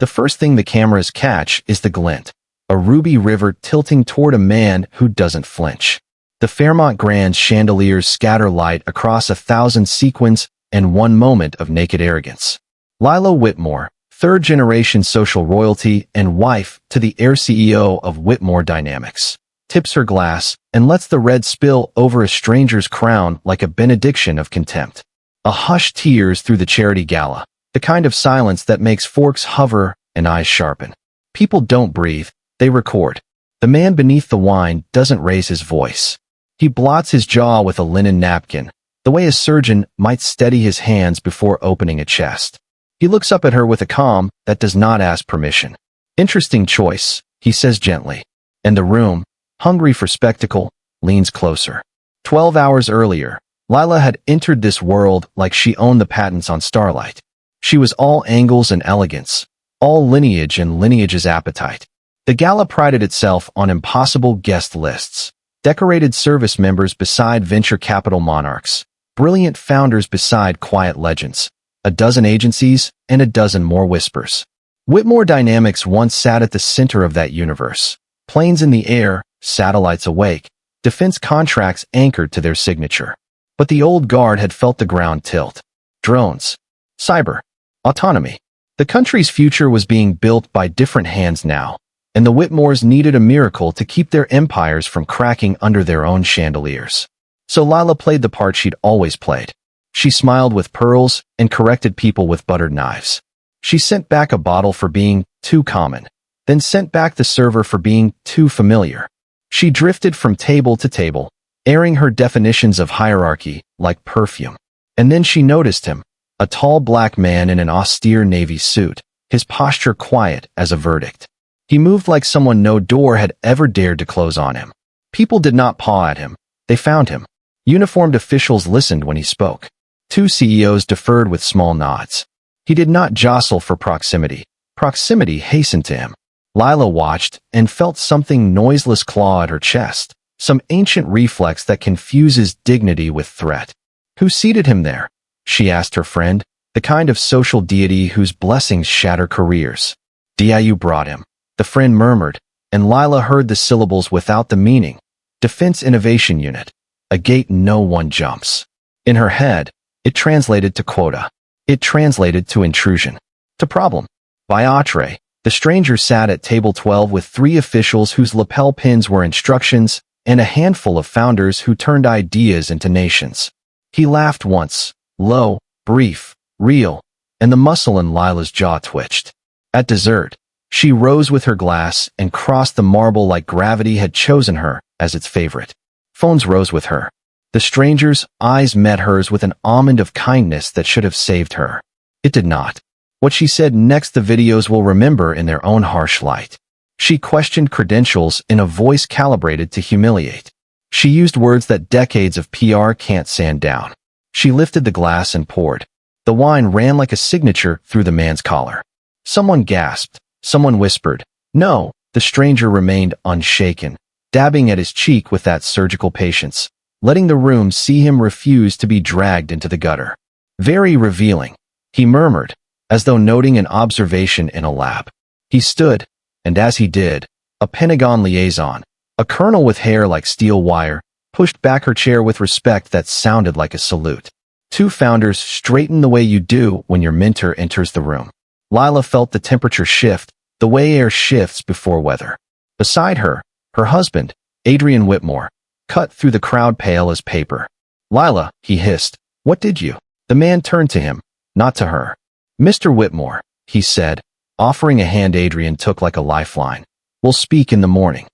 The first thing the cameras catch is the glint, a ruby river tilting toward a man who doesn't flinch. The Fairmont Grand's chandeliers scatter light across 1,000 sequins and one moment of naked arrogance. Lila Whitmore, third-generation social royalty and wife to the heir CEO of Whitmore Dynamics, tips her glass and lets the red spill over a stranger's crown like a benediction of contempt. A hush tears through the charity gala, the kind of silence that makes forks hover and eyes sharpen. People don't breathe, they record. The man beneath the wine doesn't raise his voice. He blots his jaw with a linen napkin, the way a surgeon might steady his hands before opening a chest. He looks up at her with a calm that does not ask permission. Interesting choice, he says gently. And the room, hungry for spectacle, leans closer. 12 hours earlier, Lila had entered this world like she owned the patents on Starlight. She was all angles and elegance, all lineage and lineage's appetite. The gala prided itself on impossible guest lists, decorated service members beside venture capital monarchs, brilliant founders beside quiet legends, a dozen agencies and a dozen more whispers. Whitmore Dynamics once sat at the center of that universe. Planes in the air, satellites awake, defense contracts anchored to their signature. But the old guard had felt the ground tilt. Drones, cyber, autonomy. The country's future was being built by different hands now, and the Whitmores needed a miracle to keep their empires from cracking under their own chandeliers. So Lila played the part she'd always played. She smiled with pearls and corrected people with buttered knives. She sent back a bottle for being too common, then sent back the server for being too familiar. She drifted from table to table, airing her definitions of hierarchy like perfume. And then she noticed him, a tall black man in an austere navy suit, his posture quiet as a verdict. He moved like someone no door had ever dared to close on him. People did not paw at him. They found him. Uniformed officials listened when he spoke. Two CEOs deferred with small nods. He did not jostle for proximity. Proximity hastened to him. Lila watched and felt something noiseless claw at her chest, some ancient reflex that confuses dignity with threat. Who seated him there? She asked her friend, the kind of social deity whose blessings shatter careers. DIU brought him. The friend murmured, and Lila heard the syllables without the meaning. Defense Innovation Unit. A gate no one jumps. In her head, it translated to quota. It translated to intrusion. To problem. By Atre, the stranger sat at table 12 with 3 officials whose lapel pins were instructions and a handful of founders who turned ideas into nations. He laughed once, low, brief, real, and the muscle in Lila's jaw twitched. At dessert, she rose with her glass and crossed the marble like gravity had chosen her as its favorite. Phones rose with her. The stranger's eyes met hers with an almond of kindness that should have saved her. It did not. What she said next the videos will remember in their own harsh light. She questioned credentials in a voice calibrated to humiliate. She used words that decades of PR can't sand down. She lifted the glass and poured. The wine ran like a signature through the man's collar. Someone gasped. Someone whispered. No, the stranger remained unshaken, dabbing at his cheek with that surgical patience, letting the room see him refuse to be dragged into the gutter. Very revealing, he murmured, as though noting an observation in a lab. He stood, and as he did, a Pentagon liaison, a colonel with hair like steel wire, pushed back her chair with respect that sounded like a salute. 2 founders straighten the way you do when your mentor enters the room. Lila felt the temperature shift, the way air shifts before weather. Beside her, her husband, Adrian Whitmore, cut through the crowd pale as paper. Lila, he hissed, what did you? The man turned to him, not to her. Mr. Whitmore, he said, offering a hand Adrian took like a lifeline. We'll speak in the morning.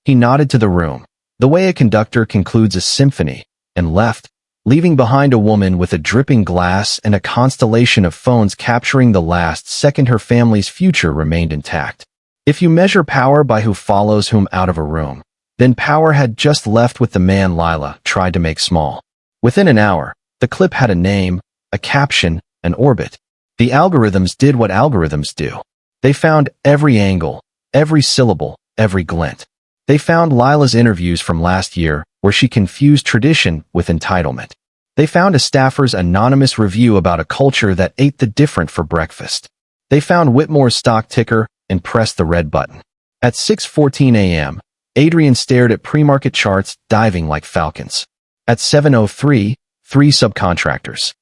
He nodded to the room, the way a conductor concludes a symphony, and left, leaving behind a woman with a dripping glass and a constellation of phones capturing the last second her family's future remained intact. If you measure power by who follows whom out of a room, then power had just left with the man Lila tried to make small. Within an hour, the clip had a name, a caption, an orbit. The algorithms did what algorithms do. They found every angle, every syllable, every glint. They found Lila's interviews from last year where she confused tradition with entitlement. They found a staffer's anonymous review about a culture that ate the different for breakfast. They found Whitmore's stock ticker and pressed the red button. At 6:14 a.m., Adrian stared at pre-market charts diving like falcons. At 7:03, three subcontractors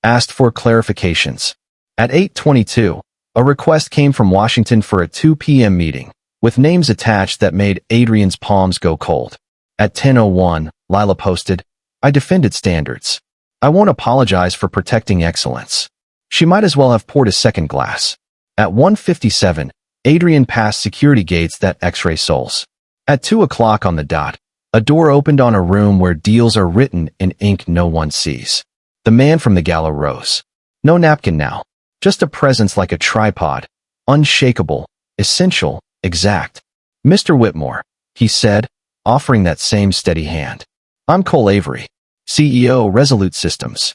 asked for clarifications. At 8:22, a request came from Washington for a 2 p.m. meeting, with names attached that made Adrian's palms go cold. At 10:01, Lila posted, "I defended standards. I won't apologize for protecting excellence." She might as well have poured a second glass. At 1:57, Adrian passed security gates that x-ray souls. At 2 o'clock on the dot, a door opened on a room where deals are written in ink no one sees. The man from the gala rose. No napkin now. Just a presence like a tripod. Unshakable, essential, exact. "Mr. Whitmore," he said, offering that same steady hand. "I'm Cole Avery, CEO, Resolute Systems."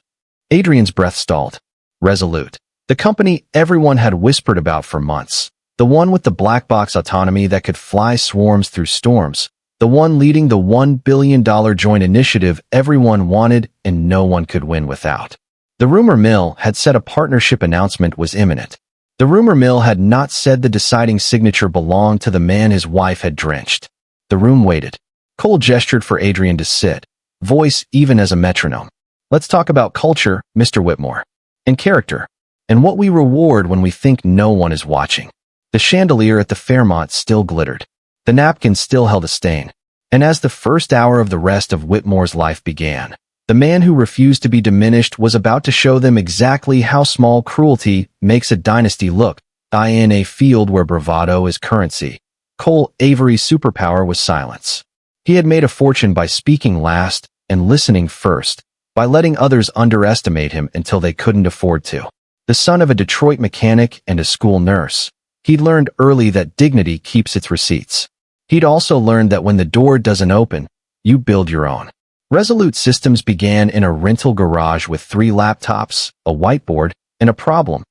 Adrian's breath stalled. Resolute. The company everyone had whispered about for months. The one with the black box autonomy that could fly swarms through storms. The one leading the $1 billion joint initiative everyone wanted and no one could win without. The rumor mill had said a partnership announcement was imminent. The rumor mill had not said the deciding signature belonged to the man his wife had drenched. The room waited. Cole gestured for Adrian to sit, voice even as a metronome. "Let's talk about culture, Mr. Whitmore. And character. And what we reward when we think no one is watching." The chandelier at the Fairmont still glittered. The napkin still held a stain. And as the first hour of the rest of Whitmore's life began, the man who refused to be diminished was about to show them exactly how small cruelty makes a dynasty look. In a field where bravado is currency, Cole Avery's superpower was silence. He had made a fortune by speaking last and listening first, by letting others underestimate him until they couldn't afford to. The son of a Detroit mechanic and a school nurse, he'd learned early that dignity keeps its receipts. He'd also learned that when the door doesn't open, you build your own. Resolute Systems began in a rental garage with 3 laptops, a whiteboard, and a problem.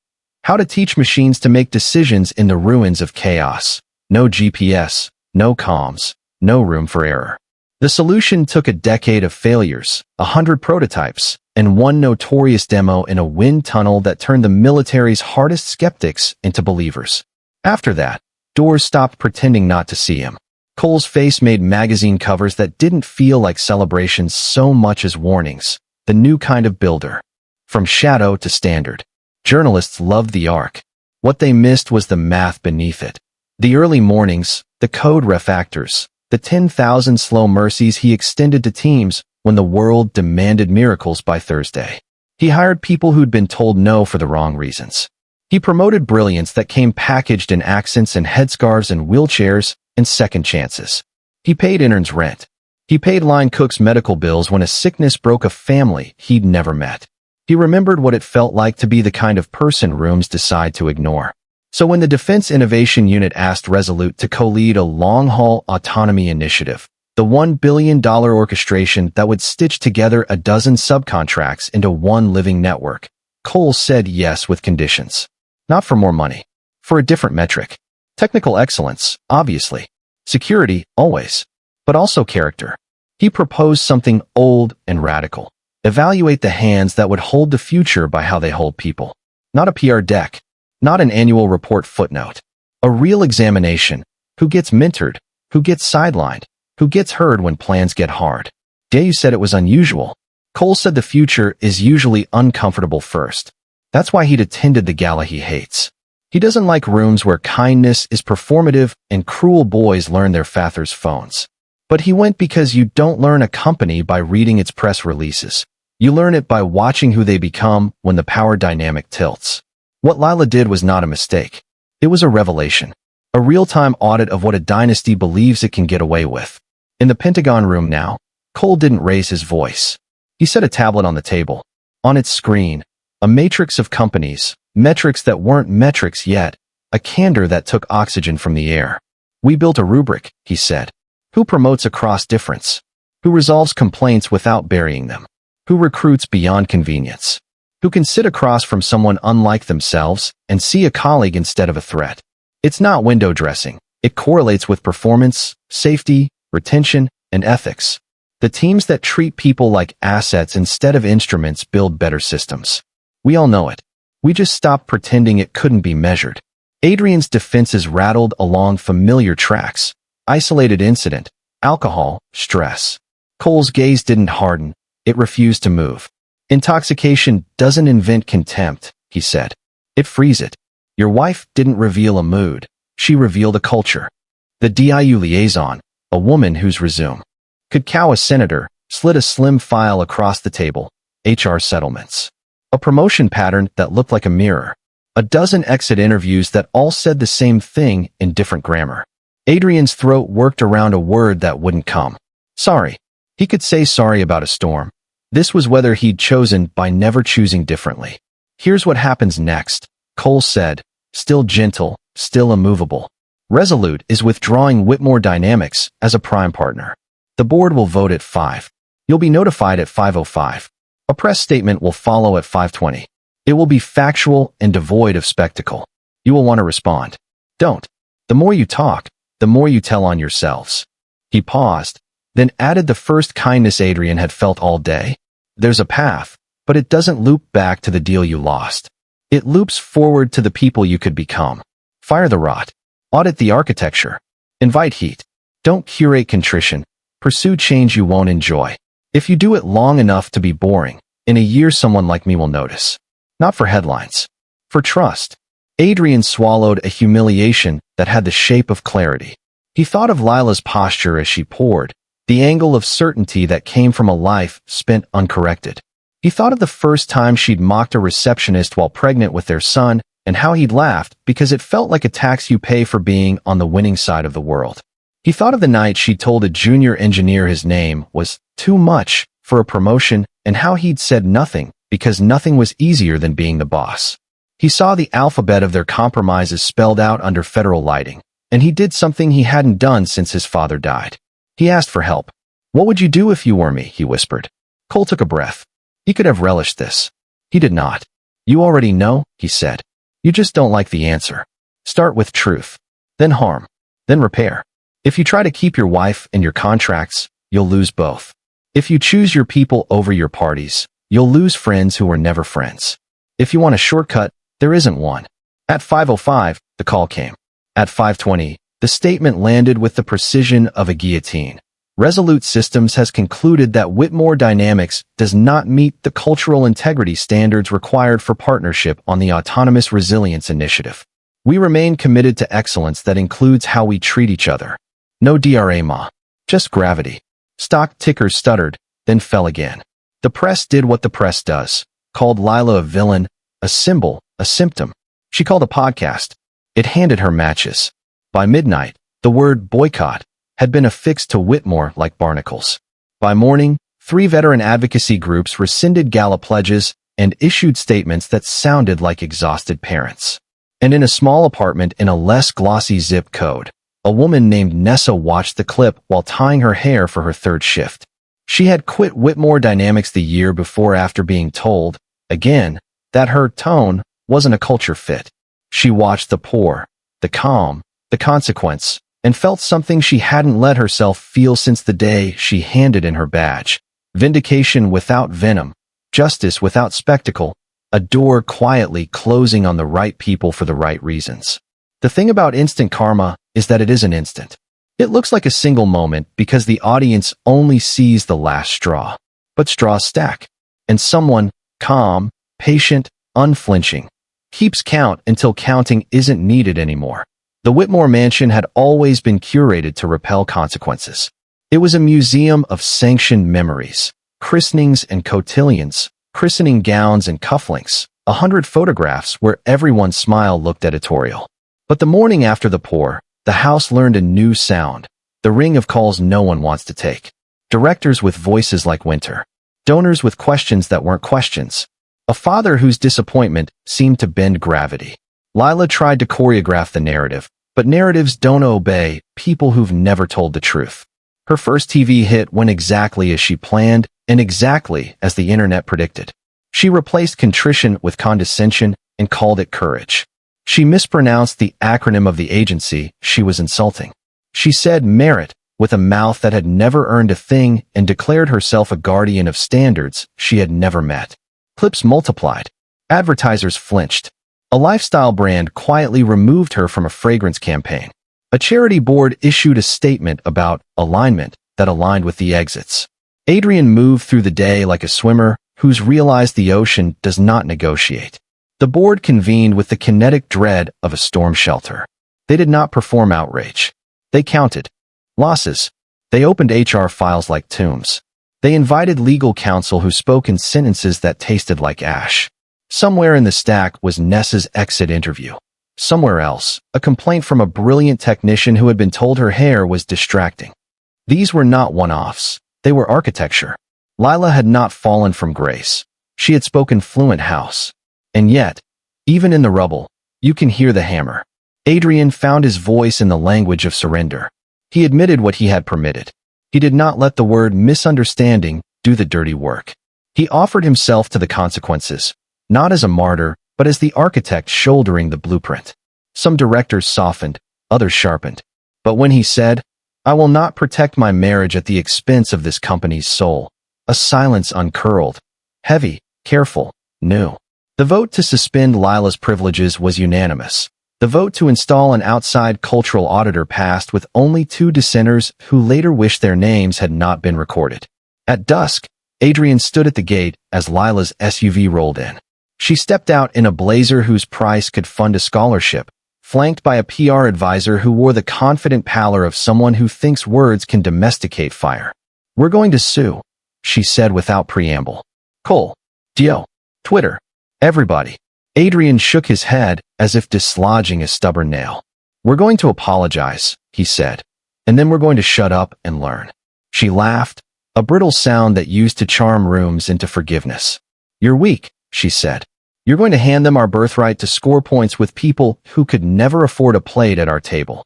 How to teach machines to make decisions in the ruins of chaos. No GPS, no comms, no room for error. The solution took a decade of failures, 100 prototypes, and one notorious demo in a wind tunnel that turned the military's hardest skeptics into believers. After that, doors stopped pretending not to see him. Cole's face made magazine covers that didn't feel like celebrations so much as warnings. The new kind of builder. From shadow to standard. Journalists loved the arc. What they missed was the math beneath it. The early mornings, the code refactors, the 10,000 slow mercies he extended to teams when the world demanded miracles by Thursday. He hired people who'd been told no for the wrong reasons. He promoted brilliance that came packaged in accents and headscarves and wheelchairs and second chances. He paid interns rent. He paid line cooks medical bills when a sickness broke a family he'd never met. He remembered what it felt like to be the kind of person rooms decide to ignore. So when the Defense Innovation Unit asked Resolute to co-lead a long-haul autonomy initiative, the $1 billion orchestration that would stitch together a dozen subcontracts into one living network, Cole said yes with conditions. Not for more money. For a different metric. Technical excellence, obviously. Security, always. But also character. He proposed something old and radical. Evaluate the hands that would hold the future by how they hold people. Not a PR deck. Not an annual report footnote. A real examination. Who gets mentored? Who gets sidelined? Who gets heard when plans get hard? Dayu said it was unusual. Cole said the future is usually uncomfortable first. That's why he'd attended the gala he hates. He doesn't like rooms where kindness is performative and cruel boys learn their fathers' phones. But he went because you don't learn a company by reading its press releases. You learn it by watching who they become when the power dynamic tilts. What Lila did was not a mistake. It was a revelation. A real-time audit of what a dynasty believes it can get away with. In the Pentagon room now, Cole didn't raise his voice. He set a tablet on the table. On its screen, a matrix of companies, metrics that weren't metrics yet, a candor that took oxygen from the air. We built a rubric, he said. Who promotes across difference? Who resolves complaints without burying them? Who recruits beyond convenience? Who can sit across from someone unlike themselves and see a colleague instead of a threat? It's not window dressing. It correlates with performance, safety, retention, and ethics. The teams that treat people like assets instead of instruments build better systems. We all know it. We just stopped pretending it couldn't be measured. Adrian's defenses rattled along familiar tracks. Isolated incident, alcohol, stress. Cole's gaze didn't harden. It refused to move. Intoxication doesn't invent contempt, he said. It frees it. Your wife didn't reveal a mood. She revealed a culture. The DIU liaison, a woman whose resume could cow a senator, slid a slim file across the table. HR settlements. A promotion pattern that looked like a mirror. A dozen exit interviews that all said the same thing in different grammar. Adrian's throat worked around a word that wouldn't come. Sorry. He could say sorry about a storm. This was whether he'd chosen by never choosing differently. Here's what happens next, Cole said, still gentle, still immovable. Resolute is withdrawing Whitmore Dynamics as a prime partner. The board will vote at 5. You'll be notified at 5:05. A press statement will follow at 5:20. It will be factual and devoid of spectacle. You will want to respond. Don't. The more you talk, the more you tell on yourselves. He paused, then added the first kindness Adrian had felt all day. There's a path, but it doesn't loop back to the deal you lost. It loops forward to the people you could become. Fire the rot. Audit the architecture. Invite heat. Don't curate contrition. Pursue change you won't enjoy. If you do it long enough to be boring, in a year someone like me will notice. Not for headlines. For trust. Adrian swallowed a humiliation that had the shape of clarity. He thought of Lila's posture as she poured, the angle of certainty that came from a life spent uncorrected. He thought of the first time she'd mocked a receptionist while pregnant with their son, and how he'd laughed because it felt like a tax you pay for being on the winning side of the world. He thought of the night she told a junior engineer his name was too much for a promotion and how he'd said nothing because nothing was easier than being the boss. He saw the alphabet of their compromises spelled out under federal lighting, and he did something he hadn't done since his father died. He asked for help. What would you do if you were me? He whispered. Cole took a breath. He could have relished this. He did not. You already know, he said. You just don't like the answer. Start with truth, then harm, then repair. If you try to keep your wife and your contracts, you'll lose both. If you choose your people over your parties, you'll lose friends who were never friends. If you want a shortcut, there isn't one. At 5:05, the call came. At 5:20, the statement landed with the precision of a guillotine. Resolute Systems has concluded that Whitmore Dynamics does not meet the cultural integrity standards required for partnership on the Autonomous Resilience Initiative. We remain committed to excellence that includes how we treat each other. No DRA, just gravity. Stock tickers stuttered, then fell again. The press did what the press does, called Lila a villain, a symbol, a symptom. She called a podcast. It handed her matches. By midnight, the word boycott had been affixed to Whitmore like barnacles. By morning, 3 veteran advocacy groups rescinded gala pledges and issued statements that sounded like exhausted parents. And in a small apartment in a less glossy zip code, a woman named Nessa watched the clip while tying her hair for her 3rd shift. She had quit Whitmore Dynamics the year before after being told, again, that her tone wasn't a culture fit. She watched the pour, the calm, the consequence, and felt something she hadn't let herself feel since the day she handed in her badge. Vindication without venom, justice without spectacle, a door quietly closing on the right people for the right reasons. The thing about instant karma is that it isn't instant. It looks like a single moment because the audience only sees the last straw. But straws stack. And someone, calm, patient, unflinching, keeps count until counting isn't needed anymore. The Whitmore mansion had always been curated to repel consequences. It was a museum of sanctioned memories, christenings and cotillions, christening gowns and cufflinks, 100 photographs where everyone's smile looked editorial. But the morning after the pour, the house learned a new sound, the ring of calls no one wants to take. Directors with voices like winter. Donors with questions that weren't questions. A father whose disappointment seemed to bend gravity. Lila tried to choreograph the narrative, but narratives don't obey people who've never told the truth. Her first TV hit went exactly as she planned and exactly as the internet predicted. She replaced contrition with condescension and called it courage. She mispronounced the acronym of the agency she was insulting. She said merit with a mouth that had never earned a thing and declared herself a guardian of standards she had never met. Clips multiplied. Advertisers flinched. A lifestyle brand quietly removed her from a fragrance campaign. A charity board issued a statement about alignment that aligned with the exits. Adrian moved through the day like a swimmer who's realized the ocean does not negotiate. The board convened with the kinetic dread of a storm shelter. They did not perform outrage. They counted losses. They opened HR files like tombs. They invited legal counsel who spoke in sentences that tasted like ash. Somewhere in the stack was Nessa's exit interview. Somewhere else, a complaint from a brilliant technician who had been told her hair was distracting. These were not one-offs. They were architecture. Lila had not fallen from grace. She had spoken fluent house. And yet, even in the rubble, you can hear the hammer. Adrian found his voice in the language of surrender. He admitted what he had permitted. He did not let the word misunderstanding do the dirty work. He offered himself to the consequences, not as a martyr, but as the architect shouldering the blueprint. Some directors softened, others sharpened. But when he said, "I will not protect my marriage at the expense of this company's soul," a silence uncurled, heavy, careful, new. The vote to suspend Lila's privileges was unanimous. The vote to install an outside cultural auditor passed with only 2 dissenters who later wished their names had not been recorded. At dusk, Adrian stood at the gate as Lila's SUV rolled in. She stepped out in a blazer whose price could fund a scholarship, flanked by a PR advisor who wore the confident pallor of someone who thinks words can domesticate fire. "We're going to sue," she said without preamble. "Cole, Dio, Twitter, everybody." Adrian shook his head as if dislodging a stubborn nail. "We're going to apologize," he said, "and then we're going to shut up and learn." She laughed, a brittle sound that used to charm rooms into forgiveness. "You're weak," she said. "You're going to hand them our birthright to score points with people who could never afford a plate at our table."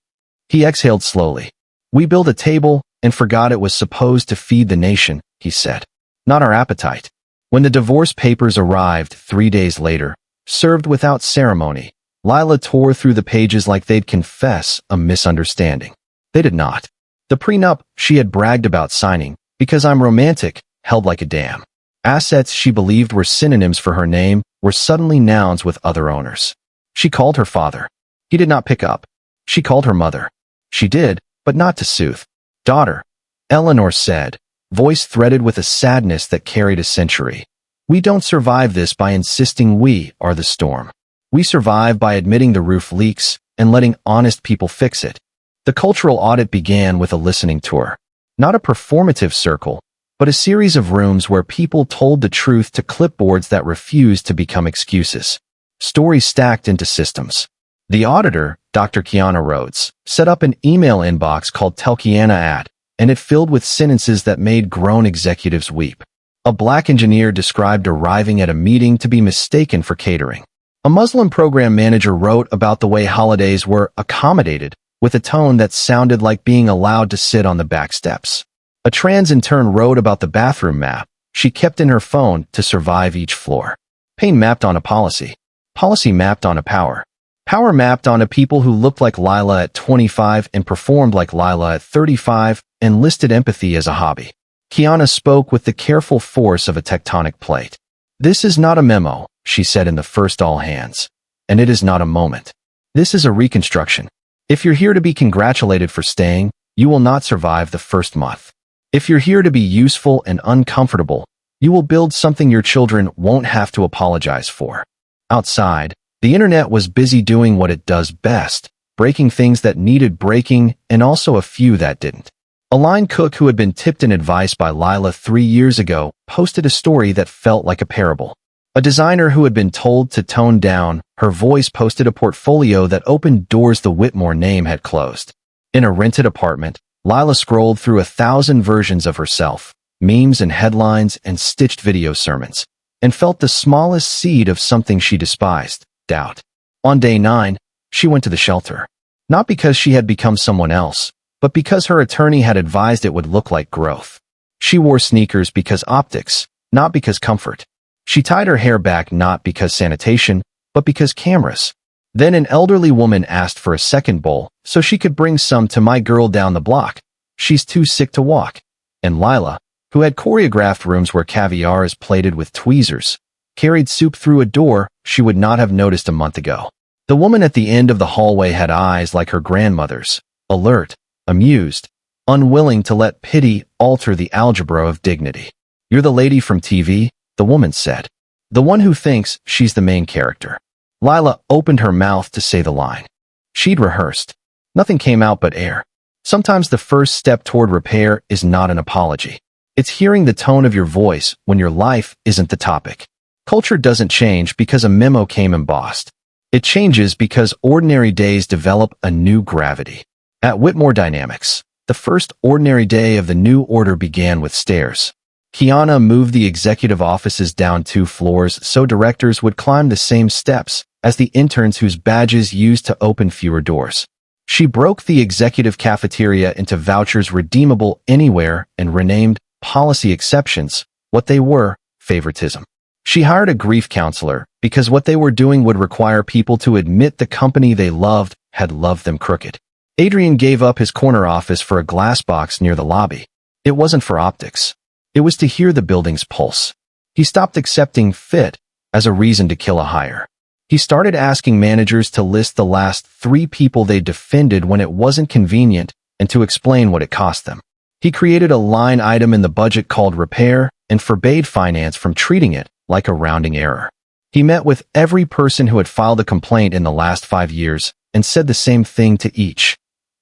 He exhaled slowly. "We built a table and forgot it was supposed to feed the nation," he said. "Not our appetite." When the divorce papers arrived 3 days later, served without ceremony, Lila tore through the pages like they'd confess a misunderstanding. They did not. The prenup she had bragged about signing, "because I'm romantic," held like a dam. Assets she believed were synonyms for her name were suddenly nouns with other owners. She called her father. He did not pick up. She called her mother. She did, but not to soothe. "Daughter," Eleanor said, voice threaded with a sadness that carried a century. "We don't survive this by insisting we are the storm. We survive by admitting the roof leaks and letting honest people fix it." The cultural audit began with a listening tour. Not a performative circle, but a series of rooms where people told the truth to clipboards that refused to become excuses. Stories stacked into systems. The auditor, Dr. Kiana Rhodes, set up an email inbox called Tell Kiana at, and it filled with sentences that made grown executives weep. A black engineer described arriving at a meeting to be mistaken for catering. A Muslim program manager wrote about the way holidays were accommodated, with a tone that sounded like being allowed to sit on the back steps. A trans intern wrote about the bathroom map she kept in her phone to survive each floor. Pain mapped on a policy. Policy mapped on a power. Power mapped on a people who looked like Lila at 25 and performed like Lila at 35 and listed empathy as a hobby. Kiana spoke with the careful force of a tectonic plate. "This is not a memo," she said in the first all hands. "And it is not a moment. This is a reconstruction. If you're here to be congratulated for staying, you will not survive the first month. If you're here to be useful and uncomfortable, you will build something your children won't have to apologize for." Outside, the internet was busy doing what it does best, breaking things that needed breaking and also a few that didn't. A line cook who had been tipped in advice by Lila 3 years ago posted a story that felt like a parable. A designer who had been told to tone down her voice posted a portfolio that opened doors the Whitmore name had closed. In a rented apartment, Lila scrolled through 1,000 versions of herself, memes and headlines and stitched video sermons, and felt the smallest seed of something she despised, doubt. On day 9, she went to the shelter. Not because she had become someone else, but because her attorney had advised it would look like growth. She wore sneakers because optics, not because comfort. She tied her hair back not because sanitation, but because cameras. Then an elderly woman asked for a second bowl so she could bring some to my girl down the block. She's too sick to walk. And Lila, who had choreographed rooms where caviar is plated with tweezers, carried soup through a door she would not have noticed a month ago. The woman at the end of the hallway had eyes like her grandmother's, alert, amused, unwilling to let pity alter the algebra of dignity. "You're the lady from TV," the woman said. "The one who thinks she's the main character." Lila opened her mouth to say the line. She'd rehearsed. Nothing came out but air. Sometimes the first step toward repair is not an apology. It's hearing the tone of your voice when your life isn't the topic. Culture doesn't change because a memo came embossed. It changes because ordinary days develop a new gravity. At Whitmore Dynamics, the first ordinary day of the new order began with stairs. Kiana moved the executive offices down 2 floors so directors would climb the same steps as the interns whose badges used to open fewer doors. She broke the executive cafeteria into vouchers redeemable anywhere and renamed policy exceptions what they were, favoritism. She hired a grief counselor because what they were doing would require people to admit the company they loved had loved them crooked. Adrian gave up his corner office for a glass box near the lobby. It wasn't for optics. It was to hear the building's pulse. He stopped accepting fit as a reason to kill a hire. He started asking managers to list the last 3 people they defended when it wasn't convenient and to explain what it cost them. He created a line item in the budget called repair and forbade finance from treating it like a rounding error. He met with every person who had filed a complaint in the last 5 years and said the same thing to each.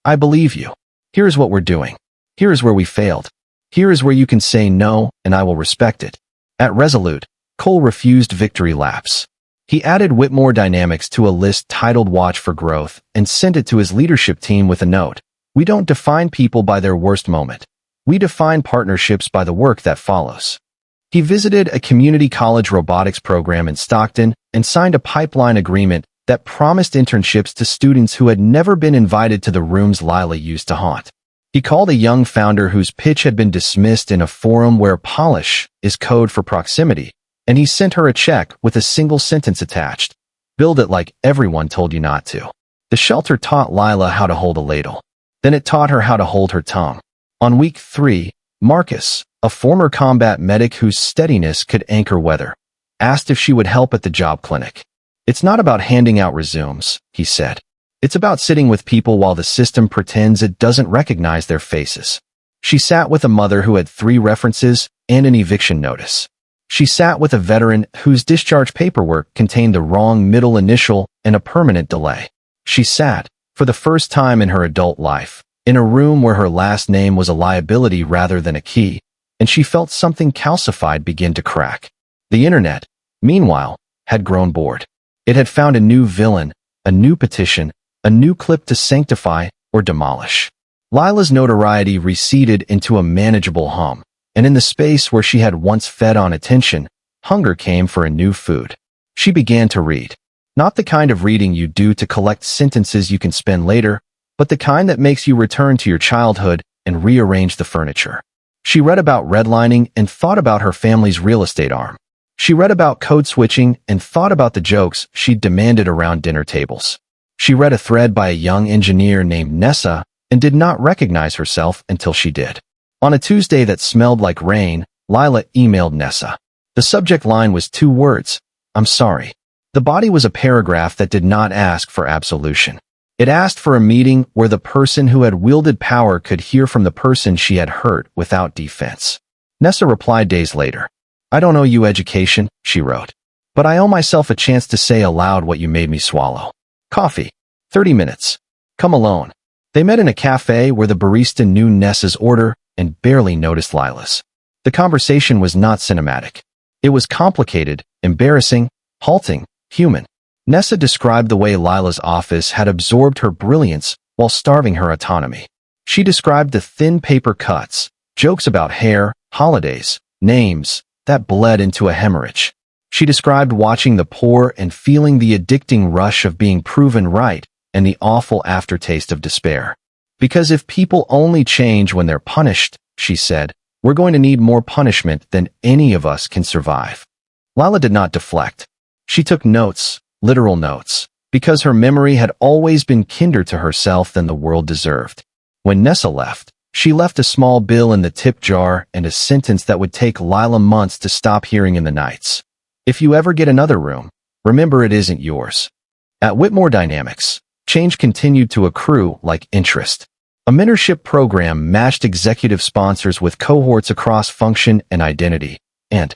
"I believe you. Here is what we're doing. Here is where we failed. Here is where you can say no, and I will respect it." At Resolute, Cole refused victory laps. He added Whitmore Dynamics to a list titled Watch for Growth and sent it to his leadership team with a note. "We don't define people by their worst moment. We define partnerships by the work that follows." He visited a community college robotics program in Stockton and signed a pipeline agreement that promised internships to students who had never been invited to the rooms Lila used to haunt. He called a young founder whose pitch had been dismissed in a forum where polish is code for proximity, and he sent her a check with a single sentence attached. "Build it like everyone told you not to." The shelter taught Lila how to hold a ladle. Then it taught her how to hold her tongue. On week 3, Marcus, a former combat medic whose steadiness could anchor weather, asked if she would help at the job clinic. "It's not about handing out resumes," he said. "It's about sitting with people while the system pretends it doesn't recognize their faces." She sat with a mother who had 3 references and an eviction notice. She sat with a veteran whose discharge paperwork contained the wrong middle initial and a permanent delay. She sat, for the first time in her adult life, in a room where her last name was a liability rather than a key, and she felt something calcified begin to crack. The internet, meanwhile, had grown bored. It had found a new villain, a new petition, a new clip to sanctify or demolish. Lila's notoriety receded into a manageable hum, and in the space where she had once fed on attention, hunger came for a new food. She began to read. Not the kind of reading you do to collect sentences you can spend later, but the kind that makes you return to your childhood and rearrange the furniture. She read about redlining and thought about her family's real estate arm. She read about code switching and thought about the jokes she'd demanded around dinner tables. She read a thread by a young engineer named Nessa and did not recognize herself until she did. On a Tuesday that smelled like rain, Lila emailed Nessa. The subject line was 2 words, "I'm sorry." The body was a paragraph that did not ask for absolution. It asked for a meeting where the person who had wielded power could hear from the person she had hurt without defense. Nessa replied days later. "I don't owe you education," she wrote, "but I owe myself a chance to say aloud what you made me swallow." Coffee. 30 minutes. Come alone. They met in a cafe where the barista knew Nessa's order and barely noticed Lila's. The conversation was not cinematic. It was complicated, embarrassing, halting, human. Nessa described the way Lila's office had absorbed her brilliance while starving her autonomy. She described the thin paper cuts, jokes about hair, holidays, names, that bled into a hemorrhage. She described watching the poor and feeling the addicting rush of being proven right and the awful aftertaste of despair. "Because if people only change when they're punished," she said, "we're going to need more punishment than any of us can survive." Lila did not deflect. She took notes, literal notes, because her memory had always been kinder to herself than the world deserved. When Nessa left, she left a small bill in the tip jar and a sentence that would take Lila months to stop hearing in the nights. "If you ever get another room, remember it isn't yours. At Whitmore Dynamics, change continued to accrue like interest. A mentorship program matched executive sponsors with cohorts across function and identity, and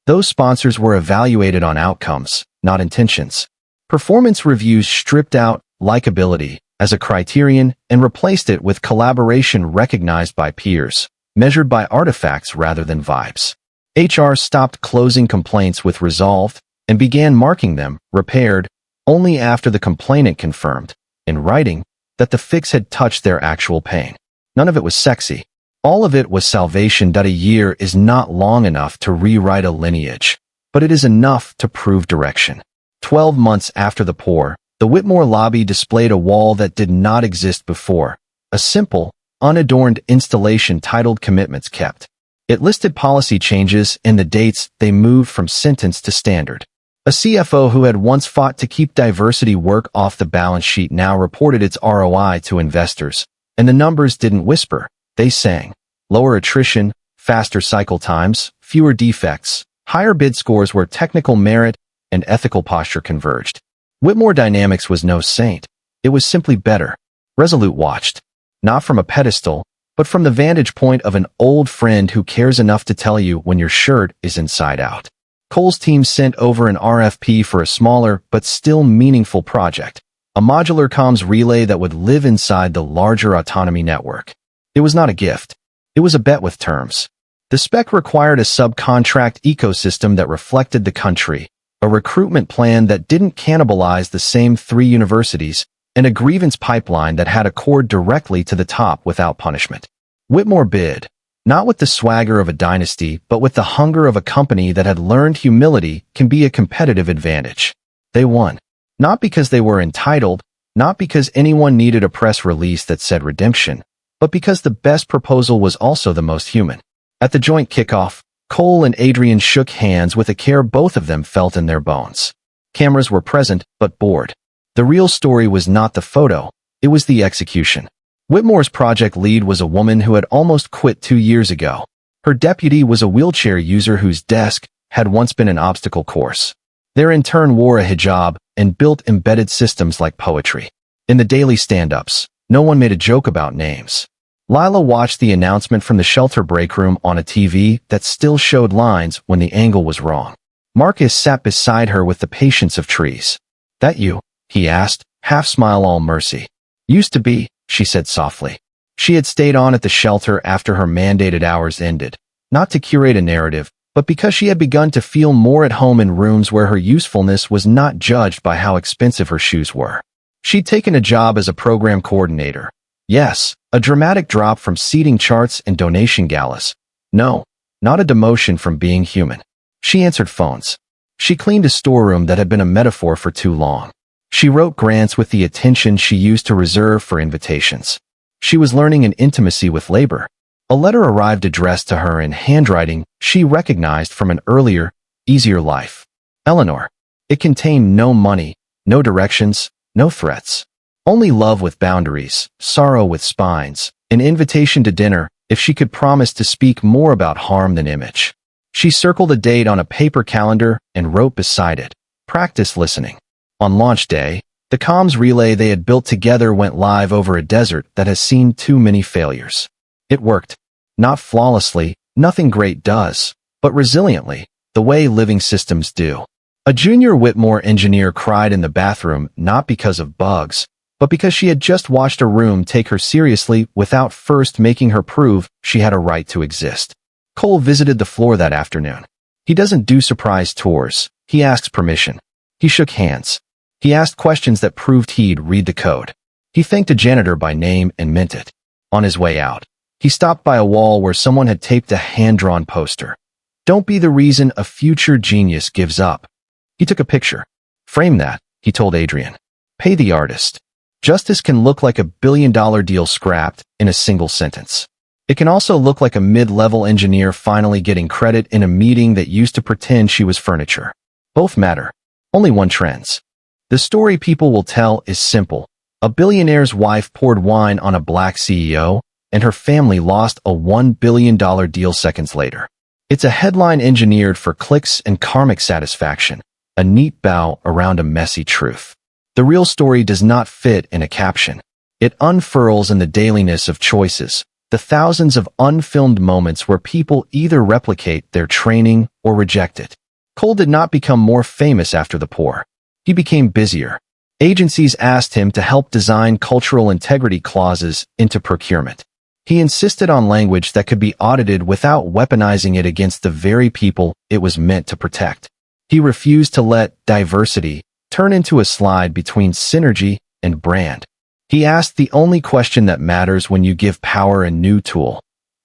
those sponsors were evaluated on outcomes, not intentions. Performance reviews stripped out likability as a criterion and replaced it with collaboration recognized by peers, measured by artifacts rather than vibes. HR stopped closing complaints with resolved and began marking them repaired only after the complainant confirmed, in writing, that the fix had touched their actual pain. None of it was sexy. All of it was salvation. A year is not long enough to rewrite a lineage, but it is enough to prove direction. 12 months after the pour, the Whitmore lobby displayed a wall that did not exist before, a simple, unadorned installation titled Commitments Kept. It listed policy changes and the dates they moved from sentence to standard. A CFO who had once fought to keep diversity work off the balance sheet now reported its ROI to investors, and the numbers didn't whisper, they sang. Lower attrition, faster cycle times, fewer defects, higher bid scores where technical merit and ethical posture converged. Whitmore Dynamics was no saint. It was simply better. Resolute watched, not from a pedestal, but from the vantage point of an old friend who cares enough to tell you when your shirt is inside out. Cole's team sent over an RFP for a smaller but still meaningful project, a modular comms relay that would live inside the larger autonomy network. It was not a gift. It was a bet with terms. The spec required a subcontract ecosystem that reflected the country, a recruitment plan that didn't cannibalize the same 3 universities, and a grievance pipeline that had a cord directly to the top without punishment. Whitmore bid, not with the swagger of a dynasty, but with the hunger of a company that had learned humility can be a competitive advantage. They won. Not because they were entitled, not because anyone needed a press release that said redemption, but because the best proposal was also the most human. At the joint kickoff, Cole and Adrian shook hands with a care both of them felt in their bones. Cameras were present, but bored. The real story was not the photo, it was the execution. Whitmore's project lead was a woman who had almost quit 2 years ago. Her deputy was a wheelchair user whose desk had once been an obstacle course. Their intern wore a hijab and built embedded systems like poetry. In the daily stand-ups, no one made a joke about names. Lila watched the announcement from the shelter break room on a TV that still showed lines when the angle was wrong. Marcus sat beside her with the patience of trees. "That you?" he asked, half smile all mercy. "Used to be," she said softly. She had stayed on at the shelter after her mandated hours ended, not to curate a narrative, but because she had begun to feel more at home in rooms where her usefulness was not judged by how expensive her shoes were. She'd taken a job as a program coordinator. Yes, a dramatic drop from seating charts and donation galas. No, not a demotion from being human. She answered phones. She cleaned a storeroom that had been a metaphor for too long. She wrote grants with the attention she used to reserve for invitations. She was learning an intimacy with labor. A letter arrived addressed to her in handwriting she recognized from an earlier, easier life. Eleanor. It contained no money, no directions, no threats. Only love with boundaries, sorrow with spines, an invitation to dinner if she could promise to speak more about harm than image. She circled a date on a paper calendar and wrote beside it, "Practice listening." On launch day, the comms relay they had built together went live over a desert that has seen too many failures. It worked. Not flawlessly, nothing great does, but resiliently, the way living systems do. A junior Whitmore engineer cried in the bathroom not because of bugs, but because she had just watched a room take her seriously without first making her prove she had a right to exist. Cole visited the floor that afternoon. He doesn't do surprise tours, he asks permission. He shook hands. He asked questions that proved he'd read the code. He thanked a janitor by name and meant it. On his way out, he stopped by a wall where someone had taped a hand-drawn poster. "Don't be the reason a future genius gives up." He took a picture. "Frame that," he told Adrian. "Pay the artist." Justice can look like a billion-dollar deal scrapped in a single sentence. It can also look like a mid-level engineer finally getting credit in a meeting that used to pretend she was furniture. Both matter. Only one trends. The story people will tell is simple. A billionaire's wife poured wine on a black CEO, and her family lost a $1 billion deal seconds later. It's a headline engineered for clicks and karmic satisfaction, a neat bow around a messy truth. The real story does not fit in a caption. It unfurls in the dailiness of choices, the thousands of unfilmed moments where people either replicate their training or reject it. Cole did not become more famous after the pour. He became busier. Agencies asked him to help design cultural integrity clauses into procurement. He insisted on language that could be audited without weaponizing it against the very people it was meant to protect. He refused to let diversity turn into a slide between synergy and brand. He asked the only question that matters when you give power a new tool.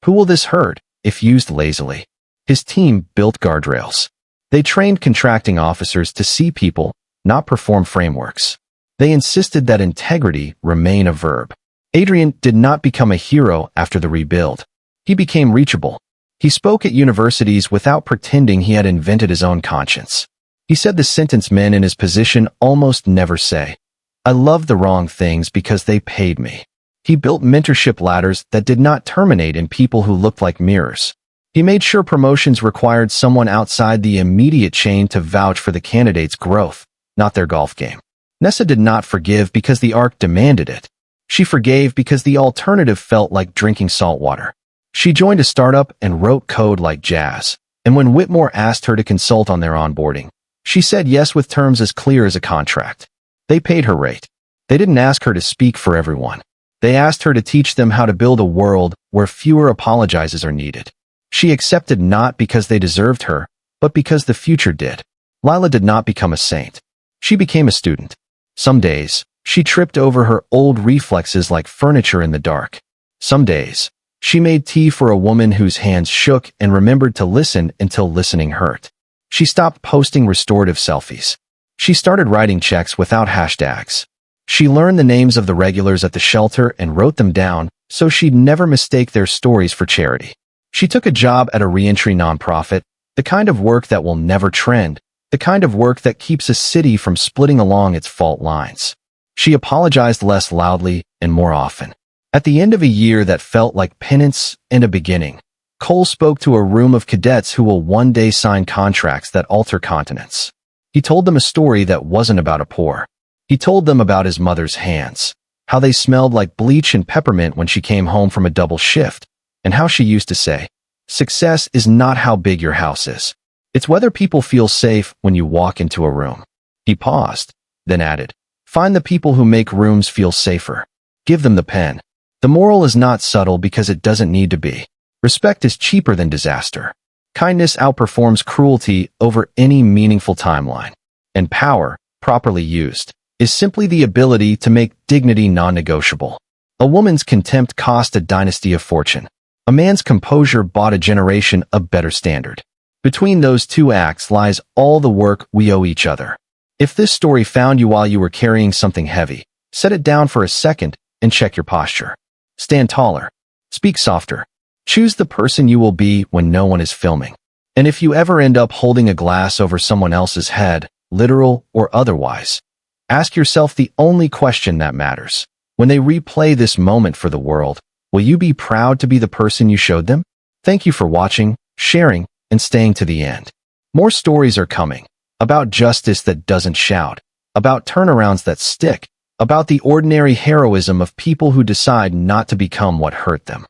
Who will this hurt if used lazily? His team built guardrails. They trained contracting officers to see people, not perform frameworks. They insisted that integrity remain a verb. Adrian did not become a hero after the rebuild. He became reachable. He spoke at universities without pretending he had invented his own conscience. He said the sentence men in his position almost never say. I loved the wrong things because they paid me. He built mentorship ladders that did not terminate in people who looked like mirrors. He made sure promotions required someone outside the immediate chain to vouch for the candidate's growth, not their golf game. Nessa did not forgive because the arc demanded it. She forgave because the alternative felt like drinking salt water. She joined a startup and wrote code like jazz. And when Whitmore asked her to consult on their onboarding, she said yes with terms as clear as a contract. They paid her rate. They didn't ask her to speak for everyone. They asked her to teach them how to build a world where fewer apologizes are needed. She accepted not because they deserved her, but because the future did. Lila did not become a saint. She became a student. Some days, she tripped over her old reflexes like furniture in the dark. Some days, she made tea for a woman whose hands shook and remembered to listen until listening hurt. She stopped posting restorative selfies. She started writing checks without hashtags. She learned the names of the regulars at the shelter and wrote them down so she'd never mistake their stories for charity. She took a job at a reentry nonprofit, the kind of work that will never trend, the kind of work that keeps a city from splitting along its fault lines. She apologized less loudly and more often. At the end of a year that felt like penance and a beginning, Cole spoke to a room of cadets who will one day sign contracts that alter continents. He told them a story that wasn't about a pour. He told them about his mother's hands, how they smelled like bleach and peppermint when she came home from a double shift, and how she used to say, success is not how big your house is. It's whether people feel safe when you walk into a room. He paused, then added, find the people who make rooms feel safer. Give them the pen. The moral is not subtle because it doesn't need to be. Respect is cheaper than disaster. Kindness outperforms cruelty over any meaningful timeline. And power, properly used, is simply the ability to make dignity non-negotiable. A woman's contempt cost a dynasty of fortune. A man's composure bought a generation a better standard. Between those two acts lies all the work we owe each other. If this story found you while you were carrying something heavy, set it down for a second and check your posture. Stand taller. Speak softer. Choose the person you will be when no one is filming. And if you ever end up holding a glass over someone else's head, literal or otherwise, ask yourself the only question that matters. When they replay this moment for the world, will you be proud to be the person you showed them? Thank you for watching, sharing, and staying to the end. More stories are coming. About justice that doesn't shout. About turnarounds that stick. About the ordinary heroism of people who decide not to become what hurt them.